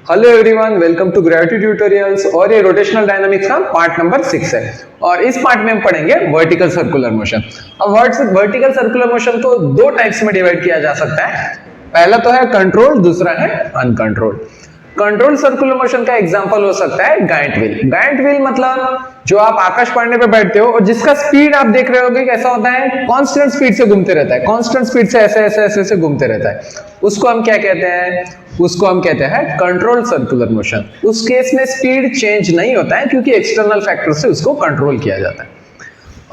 Hello everyone, welcome to gravity tutorials. और ये rotational dynamics का पार्ट नंबर 6 है और इस पार्ट में हम पढ़ेंगे वर्टिकल सर्कुलर मोशन। अब वर्टिकल सर्कुलर मोशन को दो टाइप्स में डिवाइड किया जा सकता है। पहला तो है कंट्रोल, दूसरा है अनकंट्रोल्ड। कंट्रोल सर्कुलर मोशन का एग्जांपल हो सकता है गाइंट व्हील। गाइंट व्हील मतलब जो आप आकाश पढ़ने पे बैठते हो और जिसका स्पीड आप देख रहे होगे कैसा होता है, कांस्टेंट स्पीड से घूमते रहता है, कांस्टेंट स्पीड से ऐसे ऐसे ऐसे ऐसे घूमते रहता है। उसको हम क्या कहते हैं? उसको हम कहते हैं कंट्रोल सर्कुलर मोशन। उस केस में स्पीड चेंज नहीं होता है क्योंकि एक्सटर्नल फैक्टर से उसको कंट्रोल किया जाता है।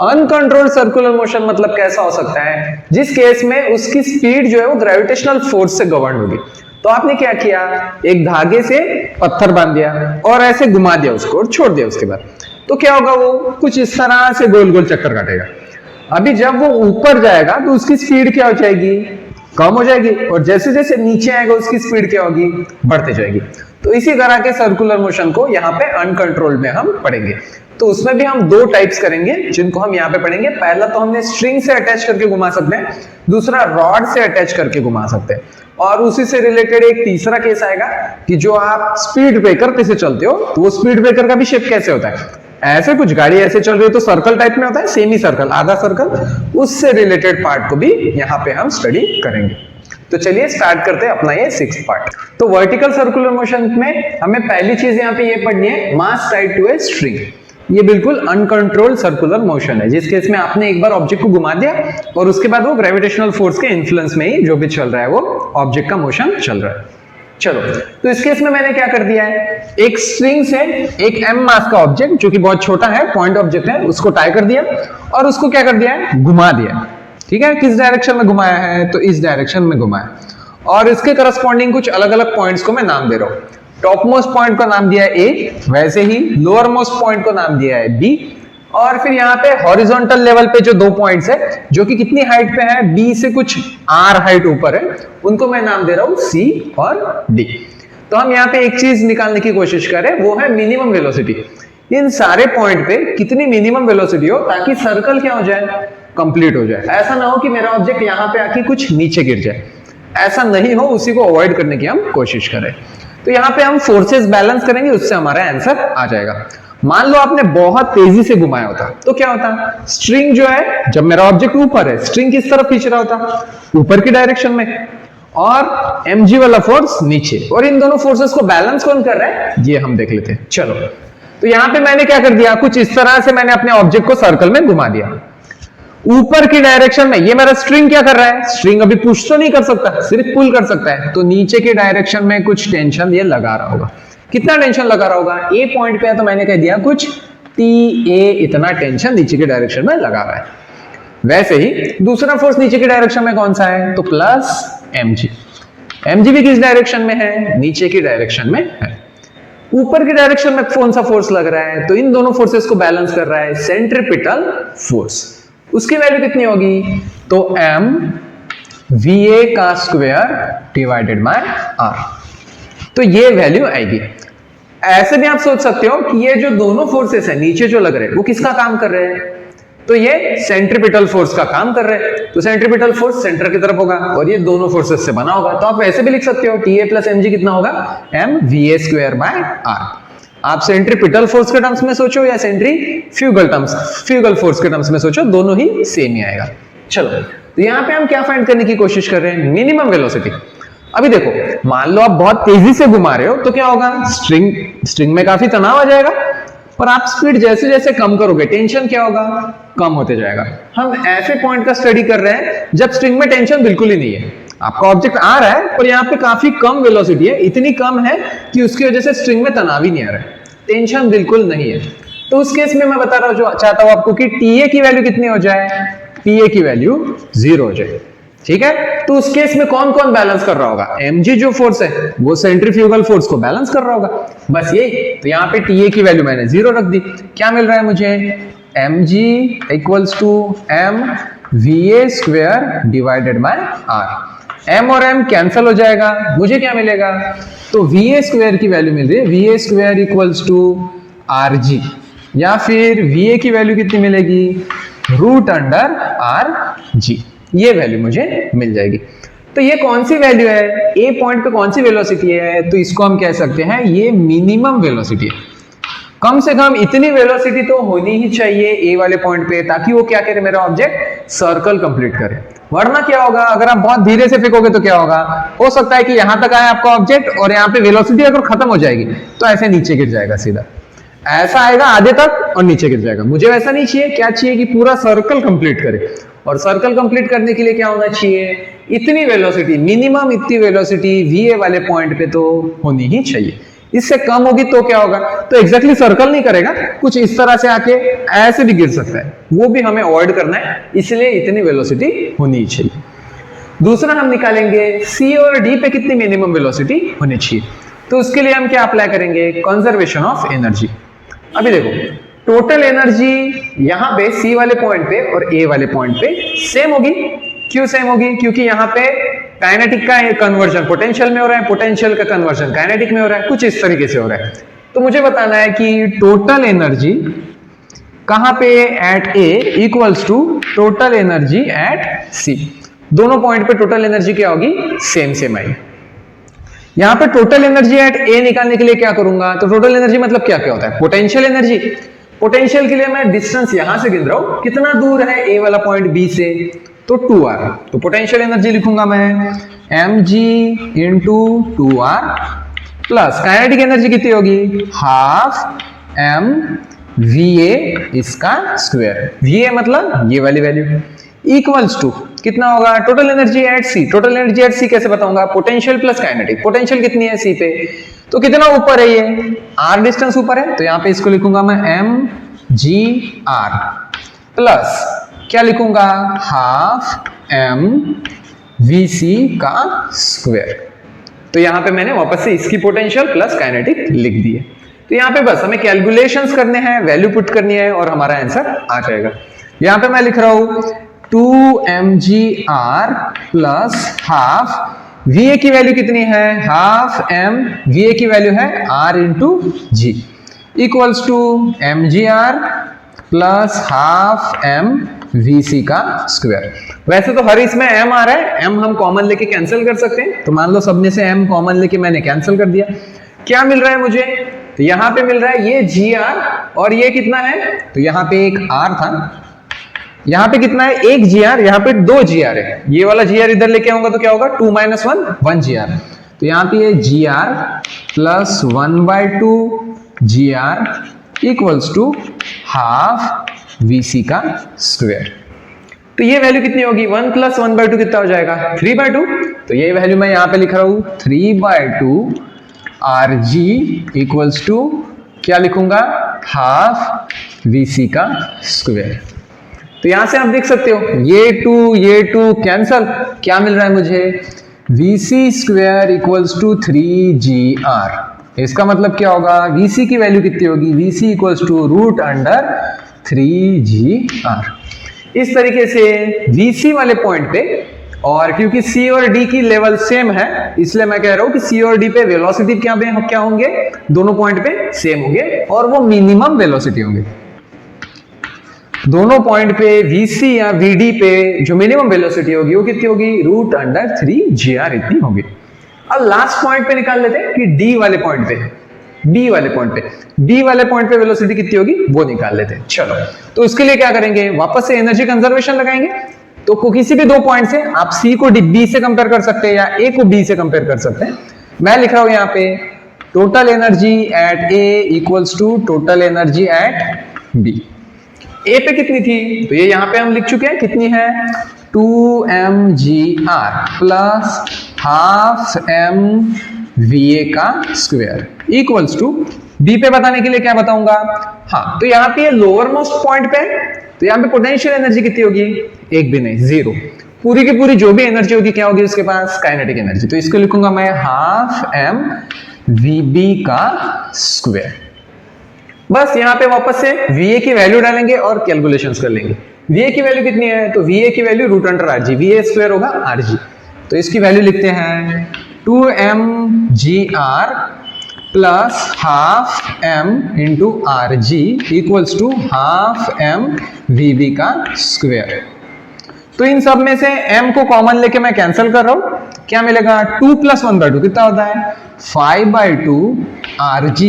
अनकंट्रोल्ड सर्कुलर मोशन मतलब कैसा हो सकता है? जिस केस में उसकी स्पीड जो है वो ग्रेविटेशनल फोर्स से गवर्न होगी। तो आपने क्या किया, एक धागे से पत्थर बांध दिया और ऐसे घुमा दिया उसको और छोड़ दिया। उसके बाद तो क्या होगा, वो कुछ इस तरह से गोल गोल चक्कर काटेगा। अभी जब वो ऊपर जाएगा तो उसकी स्पीड क्या हो जाएगी? कम हो जाएगी, और जैसे जैसे नीचे आएगा उसकी स्पीड क्या होगी? बढ़ते जाएगी। तो इसी तरह के सर्कुलर मोशन को यहाँ पे अनकंट्रोल्ड में हम पढ़ेंगे। तो उसमें भी हम दो टाइप्स करेंगे जिनको हम यहाँ पे पढ़ेंगे। पहला तो हमने स्ट्रिंग से अटैच करके घुमा सकते हैं, दूसरा रॉड से अटैच करके घुमा सकते हैं। और उसी से रिलेटेड एक तीसरा केस आएगा कि जो आप स्पीड ब्रेकर पे से चलते हो तो वो स्पीड ब्रेकर का भी शेप कैसे होता है। ऐसे कुछ गाड़ी ऐसे चल रही है तो सर्कल टाइप में होता है, सेमी सर्कल, आधा सर्कल। उससे रिलेटेड पार्ट को भी यहाँ पे हम स्टडी करेंगे। तो चलिए स्टार्ट करते हैं अपना ये 6th पार्ट। तो वर्टिकल सर्कुलर मोशन में हमें पहली चीज यहाँ पे ये पढ़नी है, मास टाइड टू ए स्ट्रिंग। ये बिल्कुल अनकंट्रोल्ड सर्कुलर मोशन है जिस केस में आपने एक बार ऑब्जेक्ट को घुमा दिया और उसके बाद वो ग्रेविटेशनल फोर्स के इन्फ्लुएंस में ही जो भी चल रहा है वो ऑब्जेक्ट का मोशन चल रहा है। चलो, तो इस केस में मैंने क्या कर दिया है, एक स्ट्रिंग से एक m मास का ऑब्जेक्ट जो कि बहुत छोटा है, पॉइंट ऑब्जेक्ट है, उसको टाई कर दिया और उसको क्या कर दिया है, घुमा दिया। ठीक है, किस डायरेक्शन में घुमाया है? तो इस डायरेक्शन में घुमाया। और इसके करस्पॉन्डिंग कुछ अलग अलग पॉइंट्स को मैं नाम दे रहा हूं। टॉप मोस्ट पॉइंट को नाम दिया है ए, वैसे ही लोअर मोस्ट पॉइंट को नाम दिया है बी। और फिर यहाँ पे हॉरिजॉन्टल लेवल पे जो दो पॉइंट्स है जो कि कितनी हाइट पे है, बी से कुछ आर हाइट ऊपर है, उनको मैं नाम दे रहा हूं सी और डी। तो हम यहाँ पे एक चीज निकालने की कोशिश करें, वो है मिनिमम वेलोसिटी। इन सारे पॉइंट पे कितनी मिनिमम वेलोसिटी हो ताकि सर्कल क्या हो जाए, कंप्लीट हो जाए। ऐसा ना हो कि मेरा ऑब्जेक्ट यहाँ पे आके कुछ नीचे गिर जाए, ऐसा नहीं हो, उसी को अवॉइड करने की हम कोशिश करें। तो यहाँ पे हम फोर्सेस बैलेंस करेंगे, उससे हमारा आंसर आ जाएगा। मान लो आपने बहुत तेजी से घुमाया होता तो क्या होता, स्ट्रिंग जो है, जब मेरा ऑब्जेक्ट ऊपर है, स्ट्रिंग किस तरफ खींच रहा होता, ऊपर की डायरेक्शन में, और mg वाला फोर्स नीचे। और इन दोनों फोर्सेस को बैलेंस कौन कर रहा है, ये हम देख लेते हैं। चलो, तो यहाँ पे मैंने क्या कर दिया, कुछ इस तरह से मैंने अपने ऑब्जेक्ट को सर्कल में घुमा दिया ऊपर की डायरेक्शन में। ये मेरा स्ट्रिंग क्या कर रहा है, स्ट्रिंग अभी पुश तो नहीं कर सकता, सिर्फ पुल कर सकता है। तो नीचे की डायरेक्शन में कुछ टेंशन ये लगा रहा होगा। कितना टेंशन लगा रहा होगा, ए पॉइंट पे है तो मैंने कह दिया कुछ टी ए, इतना टेंशन नीचे की डायरेक्शन में लगा रहा है। वैसे ही दूसरा फोर्स नीचे की डायरेक्शन में कौन सा है, तो प्लस mg। mg भी किस डायरेक्शन में है, नीचे की डायरेक्शन में है। ऊपर की डायरेक्शन में कौन सा फोर्स लग रहा है, तो इन दोनों फोर्सेस को बैलेंस कर रहा है सेंट्रीपिटल फोर्स। उसकी वैल्यू कितनी होगी, तो m va का स्क्वायर डिवाइडेड बाय r। तो ये वैल्यू आएगी। ऐसे भी आप सोच सकते हो कि ये जो दोनों फोर्सेस है नीचे जो लग रहे हैं वो किसका काम कर रहे हैं, तो ये सेंट्रीपिटल फोर्स का काम कर रहे हैं। तो सेंट्रीपिटल फोर्स सेंटर की तरफ होगा और ये दोनों फोर्सेस से बना होगा। तो आप ऐसे भी लिख सकते हो TA प्लस mg कितना होगा, m va square by r। आप सेंट्रीपिटल फोर्स के टर्म्स में सोचो या फ्यूगल फोर्स के टर्म्स में सोचो, दोनों ही सेम ही आएगा। चलो, तो यहाँ पे हम क्या फाइंड करने की कोशिश कर रहे हैं, मिनिमम वेलोसिटी। अभी देखो, मान लो आप बहुत तेजी से घुमा रहे हो तो क्या होगा, स्ट्रिंग में काफी तनाव आ जाएगा और आप स्पीड जैसे जैसे कम करोगे टेंशन क्या होगा, कम होते जाएगा। हम ऐसे पॉइंट का स्टडी कर रहे हैं जब स्ट्रिंग में टेंशन बिल्कुल ही नहीं है, आपका ऑब्जेक्ट आ रहा है और यहाँ पे काफी कम वेलोसिटी है, इतनी कम है कि उसकी वजह से स्ट्रिंग में तनाव ही नहीं आ रहा है, टेंशन बिल्कुल नहीं है। तो उस केस में मैं बता रहा हूँ, जो चाहता हूं आपको कि TA की वैल्यू कितनी हो जाए, TA की वैल्यू 0 हो जाए। ठीक है, तो उस केस में कौन कौन बैलेंस कर रहा होगा, mg जो फोर्स है वो सेंट्रीफ्यूगल फोर्स को बैलेंस कर रहा होगा, बस यही। तो यहाँ पे TA की वैल्यू मैंने 0 रख दी। क्या मिल रहा है मुझे, mg equals to m va square divided by r। m और m कैंसिल हो जाएगा, मुझे क्या मिलेगा, तो va स्क्वायर की वैल्यू मिल रही है, va square equals to rg, या फिर va की वैल्यू कितनी मिलेगी, रूट अंडर rg। ये वैल्यू मुझे मिल जाएगी। तो ये कौन सी वैल्यू है, ए पॉइंट पे कौन सी वेलोसिटी है, तो इसको हम कह सकते हैं ये मिनिमम वेलोसिटी है। कम से कम इतनी वेलोसिटी तो होनी ही चाहिए ए वाले पॉइंट पे, ताकि वो क्या करे, मेरा ऑब्जेक्ट सर्कल कंप्लीट करे। वरना क्या होगा, अगर आप बहुत धीरे से फेंकोगे तो क्या होगा, हो सकता है कि यहां तक आए आपका ऑब्जेक्ट और यहाँ पे वेलोसिटी अगर खत्म हो जाएगी तो ऐसे नीचे गिर जाएगा, सीधा ऐसा आएगा आधे तक और नीचे गिर जाएगा। मुझे वैसा नहीं चाहिए, क्या चाहिए कि पूरा सर्कल कंप्लीट करे, और सर्कल कंप्लीट करने के लिए क्या होना चाहिए, इतनी वेलोसिटी, मिनिमम इतनी वेलोसिटी वीए वाले पॉइंट पे तो होनी ही चाहिए। इससे कम होगी तो क्या होगा, तो एग्जैक्टली सर्कल नहीं करेगा, कुछ इस तरह से आके ऐसे भी गिर सकता है, वो भी हमें अवॉइड करना है, इसलिए इतनी वेलोसिटी होनी ही चाहिए। दूसरा हम निकालेंगे सी और डी पे कितनी मिनिमम वेलोसिटी होनी चाहिए। तो उसके लिए हम क्या अप्लाई करेंगे, कंजर्वेशन ऑफ एनर्जी। अभी देखो, टोटल एनर्जी यहां पे सी वाले पॉइंट पे और ए वाले पॉइंट पे सेम होगी। क्यों सेम होगी, क्योंकि यहाँ पे काइनेटिक का कन्वर्जन पोटेंशियल में हो रहा है, पोटेंशियल का कन्वर्जन काइनेटिक में हो रहा है, कुछ इस तरीके से हो रहा है। तो मुझे बताना है कि टोटल एनर्जी कहां पे, at A equals to total energy at C. दोनों पॉइंट पे टोटल एनर्जी क्या होगी, सेम सेम आई। यहां पे टोटल एनर्जी एट ए निकालने के लिए क्या करूंगा, तो टोटल एनर्जी मतलब क्या क्या होता है, पोटेंशियल एनर्जी। पोटेंशियल के लिए मैं डिस्टेंस यहां से गिन रहा हूं, कितना दूर है ए वाला पॉइंट बी से, तो 2r। तो पोटेंशियल एनर्जी लिखूंगा मैं mg into 2r plus kinetic energy कितनी होगी, हाफ m va इसका स्क्वायर, va मतलब ये वाली वैल्यू, इक्वल्स टू कितना होगा, total energy at C. Total energy at C कैसे बताऊंगा, पोटेंशियल प्लस काइनेटिक। पोटेंशियल कितनी है सी पे, तो कितना ऊपर है ये, r डिस्टेंस ऊपर है, तो यहां पे इसको लिखूंगा मैं mgr प्लस क्या लिखूंगा, हाफ m vc का स्क्वायर। तो यहां पे मैंने वापस से इसकी पोटेंशियल प्लस काइनेटिक लिख दी है। तो यहां पे बस हमें कैलकुलेशंस करने हैं, वैल्यू पुट करनी है और हमारा आंसर आ जाएगा। यहां पे मैं लिख रहा हूं 2mgr प्लस हाफ va की वैल्यू कितनी है, हाफ m va की वैल्यू है r into g equals to mgr plus half m vc का स्क्वायर। वैसे तो हर इसमें m आ रहा है, m हम कॉमन लेके कैंसिल कर सकते हैं, तो मान लो सब में से m कॉमन लेके मैंने कैंसिल कर दिया। क्या मिल रहा है मुझे, तो यहां पे मिल रहा है ये gr और ये कितना है, तो यहां पे एक r था, यहां पे कितना है, एक gr, यहां पे दो gr है, ये वाला gr इधर लेके आऊंगा तो क्या होगा 2 - 1 gr। तो यहां पे ये gr plus 1/2 gr equals to half vc का स्क्वायर। तो ये वैल्यू कितनी होगी, 1 प्लस 1/2 कितना हो जाएगा, 3/2। तो ये वैल्यू मैं यहां पे लिख रहा हूं 3/2 rg इक्वल्स टू क्या लिखूंगा, हाफ vc का स्क्वायर। तो यहां से आप देख सकते हो ये 2 कैंसल, क्या मिल रहा है मुझे, vc square equals to 3gr। इसका मतलब क्या होगा, vc की वैल्यू कितनी होगी, vc equals to root under 3gr। इस तरीके से vc वाले पॉइंट पे, और क्योंकि c और d की लेवल सेम है इसलिए मैं कह रहा हूं कि c और d पे वेलोसिटी क्या होंगे, दोनों पॉइंट पे सेम होंगे और वो मिनिमम वेलोसिटी होंगे। दोनों पॉइंट पे vc या vd पे जो मिनिमम वेलोसिटी होगी वो कितनी होगी, रूट अंडर 3gr इतनी होगी। अब लास्ट पॉइंट पे निकाल लेते हैं कि d वाले पॉइंट पे, b वाले पॉइंट पे वेलोसिटी कितनी होगी वो निकाल लेते हैं। चलो, तो उसके लिए क्या करेंगे, वापस से एनर्जी कंजर्वेशन लगाएंगे। तो किसी भी दो पॉइंट से आप c को b से कंपेयर कर सकते हैं या a को b से कंपेयर कर सकते हैं। मैं लिख रहा हूं यहाँ पे total energy at a equals to total energy at b। A पे कितनी थी, तो ये यहां पे हम लिख चुके हैं, कितनी है 2mgr plus half m va का स्क्वायर इक्वल्स टू बी पे बताने के लिए क्या बताऊंगा, हाँ तो यहाँ पे ये लोअर मोस्ट पॉइंट पे, तो यहाँ पे पोटेंशियल एनर्जी कितनी होगी, एक भी नहीं, जीरो। पूरी की पूरी जो भी एनर्जी होगी क्या होगी उसके पास, काइनेटिक एनर्जी। तो इसको लिखूंगा मैं हाफ m vb का स्क्वायर। बस यहाँ पे वापस से va की वैल्यू डालेंगे और कैलकुलेशंस कर लेंगे। va की वैल्यू कितनी है, तो va की value root under rg, va square होगा rg। तो इसकी वैल्यू लिखते हैं 2mgr plus half m into rg equals to half m vb का स्क्वायर। तो इन सब में से m को कॉमन लेके मैं कैंसिल कर रहा हूं, क्या मिलेगा 2 + 1/2 कितना होता है 5/2 Rg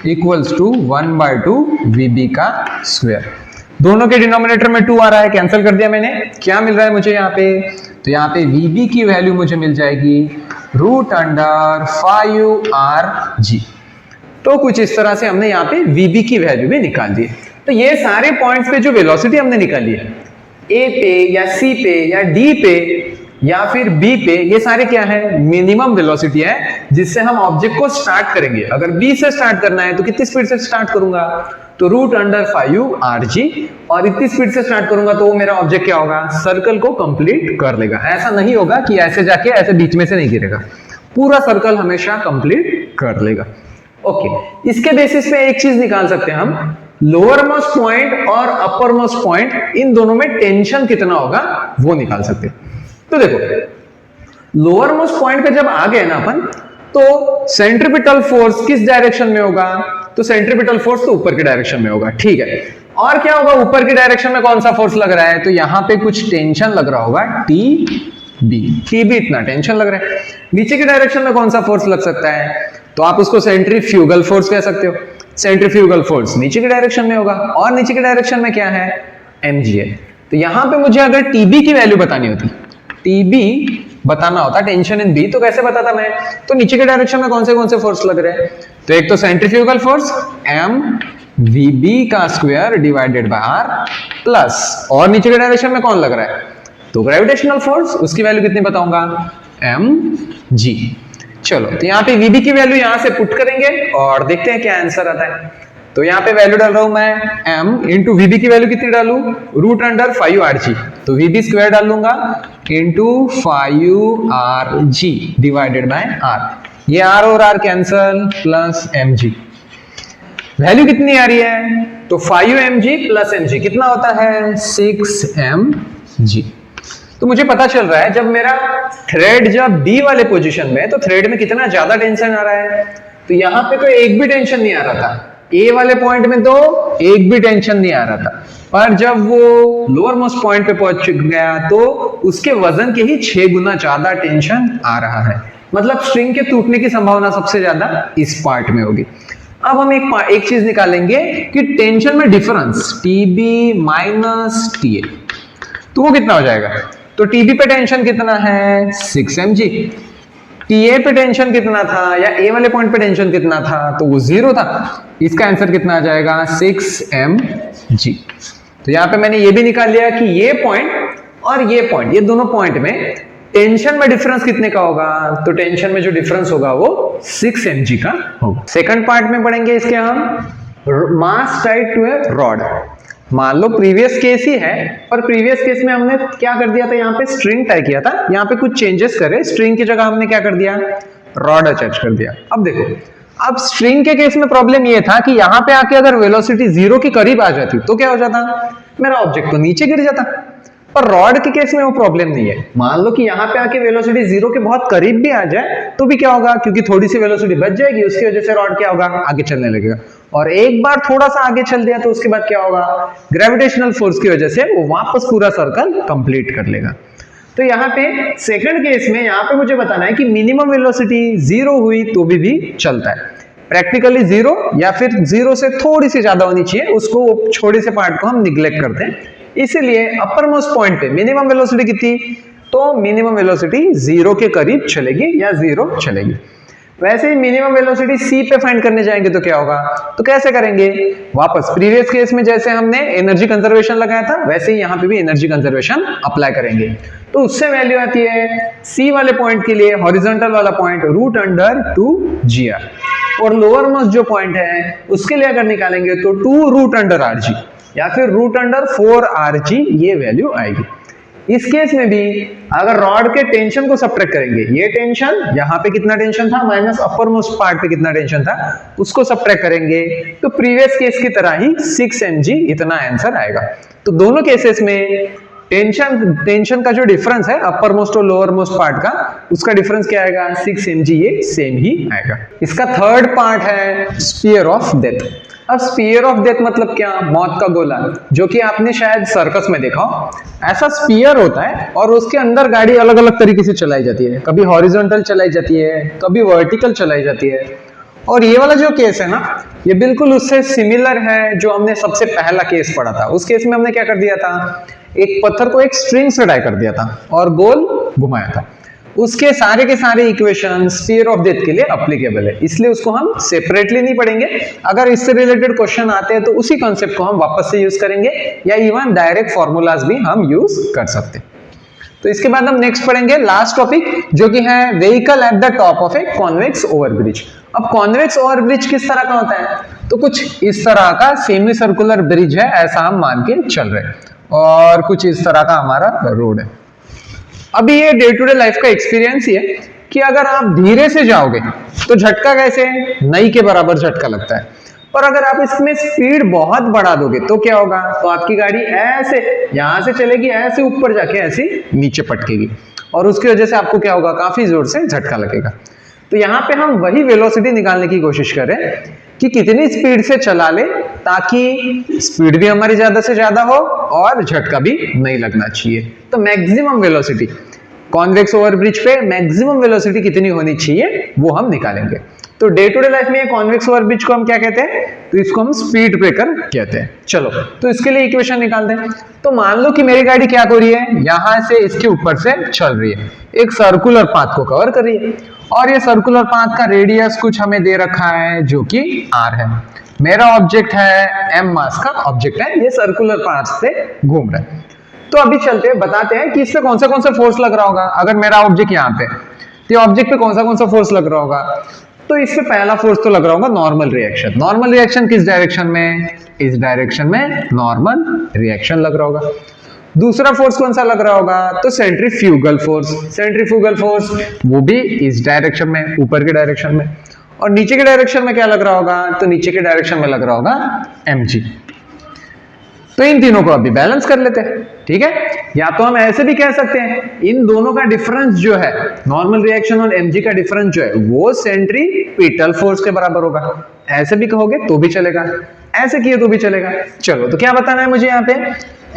इक्वल्स टू 1/2 VB का स्क्वायर। दोनों के डिनोमिनेटर में 2 आ रहा है, कैंसिल कर दिया मैंने। क्या मिल रहा है मुझे यहाँ पे, तो यहाँ पे VB की वैल्यू मुझे मिल जाएगी √5Rg। तो कुछ इस तरह से हमने यहाँ पे VB की वैल्यू भी निकाल दी। तो ये सारे पॉइंट्स पे जो वेलोसिटी हमने निकाली है, A पे या C पे या D पे या फिर B पे, ये सारे क्या है मिनिमम वेलोसिटी है जिससे हम ऑब्जेक्ट को स्टार्ट करेंगे। अगर B से स्टार्ट करना है तो कितनी स्पीड से स्टार्ट करूंगा, तो √5Rg, और इतनी स्पीड से स्टार्ट करूंगा तो वो मेरा ऑब्जेक्ट क्या होगा, सर्कल को कंप्लीट कर लेगा। ऐसा नहीं होगा कि ऐसे जाके ऐसे बीच में से नहीं गिरेगा, पूरा सर्कल हमेशा कंप्लीट कर लेगा। ओके, इसके बेसिस पे एक चीज निकाल सकते हैं हम, लोअर मोस्ट पॉइंट और अपर मोस्ट पॉइंट, इन दोनों में टेंशन कितना होगा वो निकाल सकते हैं। तो देखो, लोअर मोस्ट पॉइंट पे जब आ गए ना अपन, तो सेंट्रीपिटल फोर्स किस डायरेक्शन में होगा, तो सेंट्रीपिटल फोर्स तो ऊपर के डायरेक्शन में होगा, ठीक है। और क्या होगा, ऊपर की डायरेक्शन में कौन सा फोर्स लग रहा है, तो यहां पे कुछ टेंशन लग रहा होगा TB इतना टेंशन लग रहा है। नीचे की डायरेक्शन में कौन सा फोर्स लग सकता है, तो आप उसको सेंट्रीफ्यूगल फोर्स कह सकते हो। सेंट्रीफ्यूगल फोर्स नीचे की डायरेक्शन में होगा, और नीचे की डायरेक्शन में क्या है mg है। तो यहां पे मुझे अगर TB की वैल्यू बतानी होती, TB बताना होता टेंशन इन B, तो कैसे बताता मैं, तो नीचे के डायरेक्शन में कौन से फोर्स लग रहे हैं, तो एक तो सेंट्रीफ्यूगल फोर्स mVB का square divided by r plus, और नीचे के डायरेक्शन में कौन लग रहा है, तो ग्रेविटेशनल फोर्स, उसकी वैल्यू कितनी बताऊंगा mg। चलो, तो यहाँ पे VB की वैल्यू यहां से पुट करेंगे और देखते हैं क्या आंसर आता है। तो यहाँ पे वैल्यू डाल रहा हूं मैं, m इंटू VB की वैल्यू कितनी डालू, √5Rg, तो VB स्क्वायर डाल लूंगा into 5Rg divided by r, ये r और r cancel, plus mg। Value कितनी आ रही है, तो 5mg प्लस mg कितना होता है 6mg। तो मुझे पता चल रहा है जब मेरा थ्रेड जब B वाले पोजीशन में, तो थ्रेड में कितना ज्यादा टेंशन आ रहा है, तो यहाँ पे तो एक भी टेंशन नहीं आ रहा था, A वाले पॉइंट में तो एक भी टेंशन नहीं आ रहा था, पर जब वो लोअर मोस्ट पॉइंट पे पहुंच गया तो उसके वजन के ही 6 गुना ज्यादा टेंशन आ रहा है। मतलब स्ट्रिंग के टूटने की संभावना सबसे ज्यादा इस पार्ट में होगी। अब हम एक चीज निकालेंगे कि टेंशन में डिफरेंस TB माइनस TA, तो वो कितना हो जाएगा, तो TB पे टेंशन कितना है 6mg, TA पे टेंशन कितना था, या A वाले पॉइंट पे टेंशन कितना था, तो वो 0 था। इसका आंसर कितना आ जाएगा 6mg। तो यहाँ पे मैंने ये भी निकाल लिया कि ये पॉइंट और ये पॉइंट, ये दोनों पॉइंट में टेंशन में डिफरेंस कितने का होगा, तो टेंशन में जो डिफरेंस होगा वो 6mg का होगा। सेकंड पार्ट में पढ़ेंगे इसके हम मास टाइड टू ए रॉड। मान लो प्रीवियस केस ही है, पर प्रीवियस केस में हमने क्या कर दिया था, यहाँ पे स्ट्रिंग टाई किया था, यहाँ पे कुछ चेंजेस करे, स्ट्रिंग की जगह हमने क्या कर दिया, रॉड अटैच कर दिया। अब देखो, अब स्ट्रिंग के केस में प्रॉब्लम ये था कि यहाँ पे आके अगर वेलोसिटी 0 के करीब आ जाती तो क्या हो जाता, मेरा ऑब्जेक्ट तो नीचे गिर जाता। पर रॉड के केस में वो प्रॉब्लम नहीं है। मान लो कि यहाँ पे आके वेलोसिटी 0 के बहुत करीब भी आ जाए तो भी क्या होगा, क्योंकि थोड़ी सी वेलोसिटी बच जाएगी, उसकी वजह से रॉड क्या होगा, आगे चलने लगेगा। और एक बार थोड़ा सा आगे चल दिया तो उसके बाद क्या होगा, ग्रेविटेशनल फोर्स की वजह से वो वापस पूरा सर्कल कंप्लीट कर लेगा। तो यहाँ पे सेकंड केस में यहाँ पे मुझे बताना है कि मिनिमम वेलोसिटी 0 हुई तो भी चलता है, प्रैक्टिकली 0 या फिर 0 से थोड़ी सी ज्यादा होनी चाहिए, उसको छोटे से पार्ट को हम निग्लेक्ट करते हैं। इसीलिए अपर मोस्ट पॉइंट पे मिनिमम वेलोसिटी कितनी, तो मिनिमम वेलोसिटी 0 के करीब चलेगी या 0 चलेगी। वैसे ही मिनिमम वेलोसिटी C पे फाइंड करने जाएंगे तो क्या होगा, तो कैसे करेंगे, वापस प्रीवियस केस में जैसे हमने एनर्जी कंजर्वेशन लगाया था वैसे ही यहाँ पे भी एनर्जी कंजर्वेशन अप्लाई करेंगे। तो उससे वैल्यू आती है C वाले पॉइंट के लिए हॉरिजॉन्टल वाला पॉइंट √2gr, और लोअर मोस्ट जो पॉइंट है उसके लिए अगर निकालेंगे तो 2√Rg या फिर √4Rg ये वैल्यू आएगी। इस केस में भी अगर रॉड के टेंशन को सब्ट्रैक्ट करेंगे, ये टेंशन यहाँ पे कितना टेंशन था माइनस अपर मोस्ट पार्ट पे कितना टेंशन था, उसको सब्ट्रैक्ट करेंगे तो प्रीवियस केस की तरह ही 6mg इतना आंसर आएगा। तो दोनों केसेस में टेंशन का जो डिफरेंस है अपर मोस्ट और लोअर मोस्ट पार्ट का, उसका डिफरेंस क्या आएगा 6mg, ये सेम ही आएगा। इसका थर्ड पार्ट है स्फीयर ऑफ डेथ। अब स्पीयर ऑफ डेथ मतलब क्या? मौत का गोला, जो कि आपने शायद सर्कस में देखा हो। ऐसा स्पीयर होता है और उसके अंदर गाड़ी अलग अलग तरीके से चलाई जाती है, कभी हॉरिजॉन्टल चलाई जाती है, कभी वर्टिकल चलाई जाती है। और ये वाला जो केस है ना, ये बिल्कुल उससे सिमिलर है जो हमने सबसे पहला केस पढ़ा था। उस केस में हमने क्या कर दिया था, एक पत्थर को एक स्ट्रिंग से टाई कर दिया था और गोल घुमाया था। उसके सारे के सारे इक्वेशन स्फीयर ऑफ डेथ के लिए एप्लीकेबल है, इसलिए उसको हम सेपरेटली नहीं पढ़ेंगे। अगर इससे रिलेटेड क्वेश्चन आते हैं तो उसी कॉन्सेप्ट को हम वापस से यूज करेंगे, या इवन डायरेक्ट फॉर्मूलाज भी हम यूज कर सकते हैं। तो इसके बाद हम नेक्स्ट पढ़ेंगे लास्ट टॉपिक, जो कि है vehicle at the top of a convex overbridge. अब कॉन्वेक्स ओवरब्रिज किस तरह का होता है? तो कुछ इस तरह का सेमी सर्कुलर ब्रिज है, ऐसा हम मान के चल रहे हैं, और कुछ इस तरह का हमारा रोड है। अभी ये डे टू डे लाइफ का एक्सपीरियंस ही है कि अगर आप धीरे से जाओगे तो झटका कैसे नई के बराबर झटका लगता है, पर अगर आप इसमें स्पीड बहुत बढ़ा दोगे तो क्या होगा, तो आपकी गाड़ी ऐसे यहां से चलेगी, ऐसे ऊपर जाके ऐसे नीचे पटकेगी, और उसकी वजह से आपको क्या होगा, काफी जोर से झटका लगेगा। तो यहाँ पे हम वही वेलोसिटी निकालने की कोशिश करें कि कितनी स्पीड से चला ले ताकि स्पीड भी हमारी ज्यादा से ज्यादा हो और झटका भी नहीं लगना चाहिए। तो मैक्सिमम वेलोसिटी कॉन्वेक्स ओवरब्रिज पे मैक्सिमम वेलोसिटी कितनी होनी चाहिए वो हम निकालेंगे। तो डे टू डे लाइफ में कॉन्वेक्स ओवरब्रिज को हम क्या कहते हैं, तो इसको हम स्पीड ब्रेकर कहते हैं। चलो तो इसके लिए इक्वेशन निकालते हैं। तो मान लो कि मेरी गाड़ी क्या कर रही है, यहां से इसके ऊपर से चल रही है, एक सर्कुलर पाथ को कवर कर रही है, और ये सर्कुलर पाथ का रेडियस कुछ हमें दे रखा है जो कि r है। मेरा ऑब्जेक्ट है m मास का ऑब्जेक्ट है, ये सर्कुलर पाथ से घूम रहा है। तो अभी चलते हैं, बताते हैं कि इस पे कौन सा फोर्स लग रहा होगा। अगर मेरा ऑब्जेक्ट यहाँ पे, तो ऑब्जेक्ट पे कौन सा फोर्स लग रहा होगा, तो इस पे पहला फोर्स तो लग रहा होगा नॉर्मल रिएक्शन। नॉर्मल रिएक्शन किस डायरेक्शन में, इस डायरेक्शन में नॉर्मल रिएक्शन लग रहा होगा। दूसरा फोर्स कौन सा लग रहा होगा, तो सेंट्रीफ्यूगल फोर्स। सेंट्रीफ्यूगल फोर्स वो भी इस डायरेक्शन में, ऊपर के डायरेक्शन में। और नीचे के डायरेक्शन में क्या लग रहा होगा, तो नीचे के डायरेक्शन में लग रहा होगा mg। तो इन तीनों को अभी बैलेंस कर लेते हैं, ठीक है। या तो हम ऐसे भी कह सकते हैं, इन दोनों का डिफरेंस जो है, नॉर्मल रिएक्शन और mg का डिफरेंस जो है वो सेंट्रीपिटल फोर्स के बराबर होगा। ऐसे भी कहोगे तो भी चलेगा, ऐसे किए तो भी चलेगा। चलो तो क्या बताना है मुझे यहाँ पे,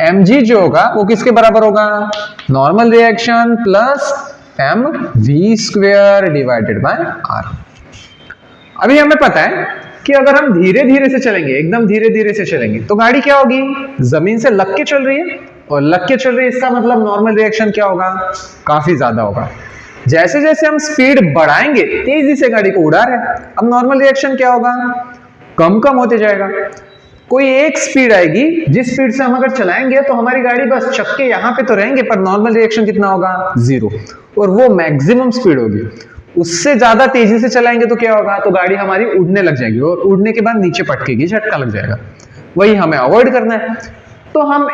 mg जो होगा वो किसके बराबर होगा, normal reaction plus mv² divided by r। अभी हमें पता है कि अगर हम धीरे धीरे से चलेंगे, एकदम धीरे धीरे से चलेंगे, तो गाड़ी क्या होगी, जमीन से लग के चल रही है, और लग के चल रही है इसका मतलब नॉर्मल रिएक्शन क्या होगा, काफी ज्यादा होगा। जैसे जैसे हम स्पीड बढ़ाएंगे, तेजी से गाड़ी को उड़ा रहे हैं, अब नॉर्मल रिएक्शन क्या होगा, कम कम होते जाएगा। कोई एक स्पीड आएगी जिस स्पीड से हम अगर चलाएंगे तो हमारी गाड़ी बस चक्के यहाँ पे तो रहेंगे, पर नॉर्मल रिएक्शन कितना होगा, 0, और वो मैक्सिमम स्पीड होगी। उससे ज्यादा तेजी से चलाएंगे तो क्या होगा, तो गाड़ी हमारी उड़ने लग जाएगी, और उड़ने के बाद नीचे पटकेगी, झटका लग जाएगा। वही हमें अवॉइड करना है। तो हम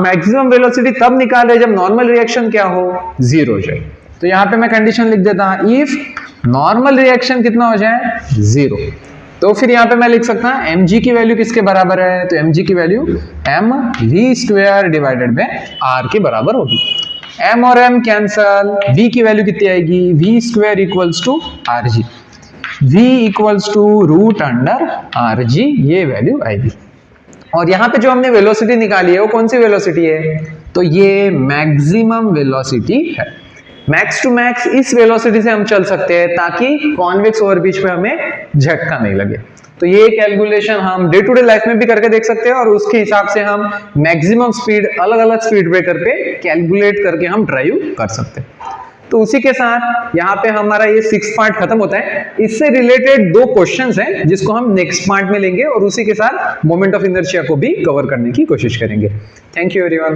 मैक्सिमम वेलोसिटी तब निकाले जब नॉर्मल रिएक्शन क्या हो, 0 हो जाए। तो यहाँ पे मैं कंडीशन लिख देता हूं, इफ नॉर्मल रिएक्शन कितना हो जाए, 0। तो फिर यहाँ पे मैं लिख सकता हूं mg की वैल्यू किसके बराबर है, तो mg की value mv² divided by r के बराबर होगी। m और m कैंसल, v की वैल्यू कितनी आएगी, v² equals to rg, v equals to √rg, ये वैल्यू आएगी। और यहाँ पे जो हमने वेलोसिटी निकाली है वो कौन सी वेलोसिटी है, तो ये मैक्सिमम वेलोसिटी है। मैक्स टू मैक्स इस वेलोसिटी से हम चल सकते हैं ताकि कॉन्वेक्स ओवरब्रिज पे हमें झटका नहीं लगे। तो ये कैलकुलेशन हम डे टू डे लाइफ में भी करके देख सकते हैं, और उसके हिसाब से हम मैक्सिमम स्पीड अलग अलग स्पीड ब्रेकर पे कैलकुलेट करके हम ड्राइव कर सकते हैं। तो उसी के साथ यहाँ पे हमारा ये 6 पार्ट खत्म होता है। इससे रिलेटेड 2 क्वेश्चंस हैं जिसको हम नेक्स्ट पार्ट में लेंगे, और उसी के साथ मोमेंट ऑफ इनर्शिया को भी कवर करने की कोशिश करेंगे। Thank you everyone.